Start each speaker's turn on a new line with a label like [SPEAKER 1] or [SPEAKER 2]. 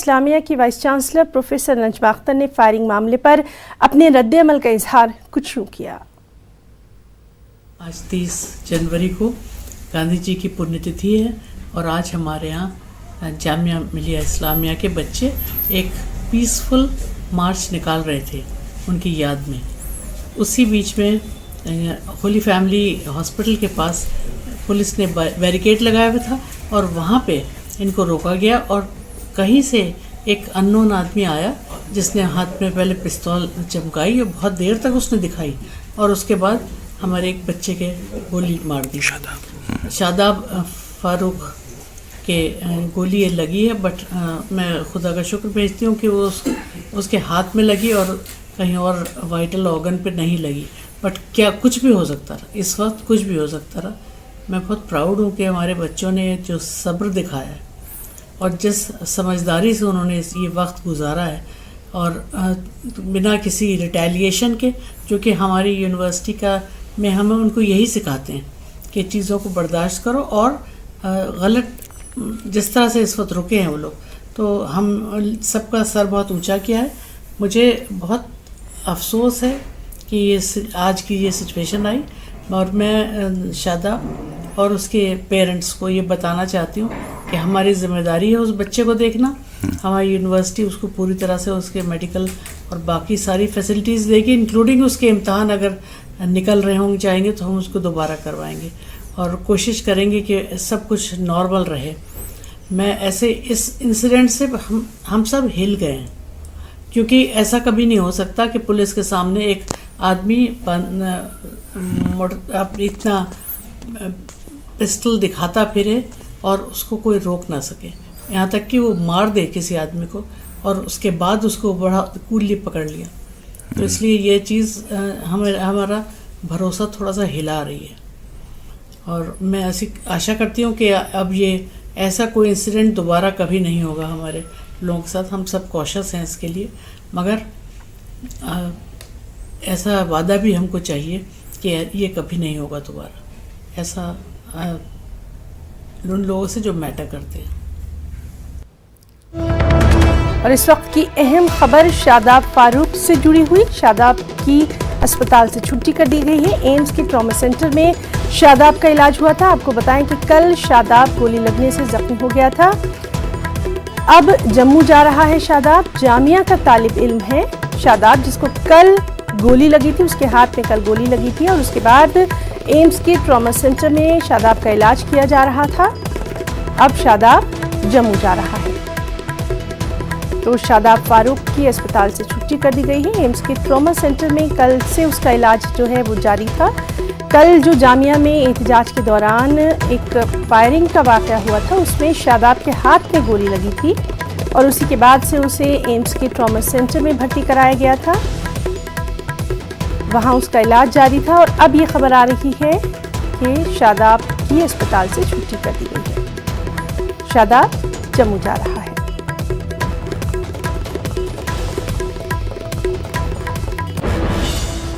[SPEAKER 1] इस्लामिया की vice chancellor professor Najma Akhtar ने firing मामले पर अपने रद्द-ए-अमल का इजहार कुछ यूं किया।
[SPEAKER 2] आज 30 जनवरी को गांधी जी की पुण्यतिथि है और आज हमारे यहाँ जामिया मिलिया इस्लामिया के बच्चे एक पीसफुल मार्च निकाल रहे थे उनकी याद में। उसी बीच में होली फैमिली हॉस्पिटल के पास पुलिस ने बैरिकेड लगाया हुआ था और वहाँ पे इनको रोका गया और कहीं से एक अननोन आदमी आया जिसने हाथ में पहले पिस्तौल चमकाई और बहुत देर तक उसने दिखाई और उसके बाद हमारे एक बच्चे के गोली मार दी। शादाब फारूक के गोली लगी है, बट मैं खुदा का शुक्र भेजती हूँ कि वो उसके हाथ में लगी और कहीं और वाइटल ऑर्गन पे नहीं लगी। बट क्या कुछ भी हो सकता रहा, इस वक्त कुछ भी हो सकता रहा। मैं बहुत प्राउड हूँ कि हमारे बच्चों ने जो सब्र दिखाया है और जिस समझदारी से उन्होंने ये वक्त गुजारा है और बिना किसी रिटेलिएशन के, जो कि हमारी यूनिवर्सिटी का में हमें उनको यही सिखाते हैं कि चीज़ों को बर्दाश्त करो और गलत जिस तरह से इस वक्त रुके हैं वो लोग, तो हम सबका सर बहुत ऊंचा किया है। मुझे बहुत अफसोस है कि ये आज की ये सिचुएशन आई और मैं शादाब और उसके पेरेंट्स को ये बताना चाहती हूँ कि हमारी ज़िम्मेदारी है उस बच्चे को देखना। हमारी यूनिवर्सिटी उसको पूरी तरह से उसके मेडिकल और बाकी सारी फैसिलिटीज़ देगी, इंक्लूडिंग उसके इम्तहान अगर निकल रहे होंगे चाहेंगे तो हम उसको दोबारा करवाएंगे और कोशिश करेंगे कि सब कुछ नॉर्मल रहे। मैं ऐसे इस इंसिडेंट से हम सब हिल गए हैं, क्योंकि ऐसा कभी नहीं हो सकता कि पुलिस के सामने एक आदमी इतना पिस्टल दिखाता फिरे और उसको कोई रोक ना सके, यहाँ तक कि वो मार दे किसी आदमी को और उसके बाद उसको बड़ा कूली पकड़ लिया। तो इसलिए ये चीज़ हमारा भरोसा थोड़ा सा हिला रही है और मैं ऐसी आशा करती हूँ कि अब ये ऐसा कोई इंसिडेंट दोबारा कभी नहीं होगा हमारे लोगों के साथ। हम सब कॉशियस हैं इसके लिए, मगर ऐसा वादा भी हमको चाहिए कि ये कभी नहीं होगा दोबारा, ऐसा उन लोगों से जो मैटर करते हैं।
[SPEAKER 1] और इस वक्त की अहम खबर शादाब फारूक से जुड़ी हुई। शादाब की अस्पताल से छुट्टी कर दी गई है। एम्स के ट्रॉमा सेंटर में शादाब का इलाज हुआ था। आपको बताएं कि कल शादाब गोली लगने से जख्मी हो गया था। अब जम्मू जा रहा है शादाब। जामिया का तालिब इल्म है शादाब, जिसको कल गोली लगी थी, उसके हाथ में कल गोली लगी थी और उसके बाद एम्स के ट्रॉमा सेंटर में शादाब का इलाज किया जा रहा था। अब शादाब जम्मू जा रहा है। तो शादाब फारूक की अस्पताल से छुट्टी कर दी गई है। एम्स के ट्रॉमा सेंटर में कल से उसका इलाज जो है वो जारी था। कल जो जामिया में एहतजाज के दौरान एक फायरिंग का वाक़या हुआ था, उसमें शादाब के हाथ में गोली लगी थी और उसी के बाद से उसे एम्स के ट्रॉमा सेंटर में भर्ती कराया गया था। वहाँ उसका इलाज जारी था और अब ये खबर आ रही है कि शादाब की अस्पताल से छुट्टी कर दी गई है। शादाब जम्मू जा रहा है।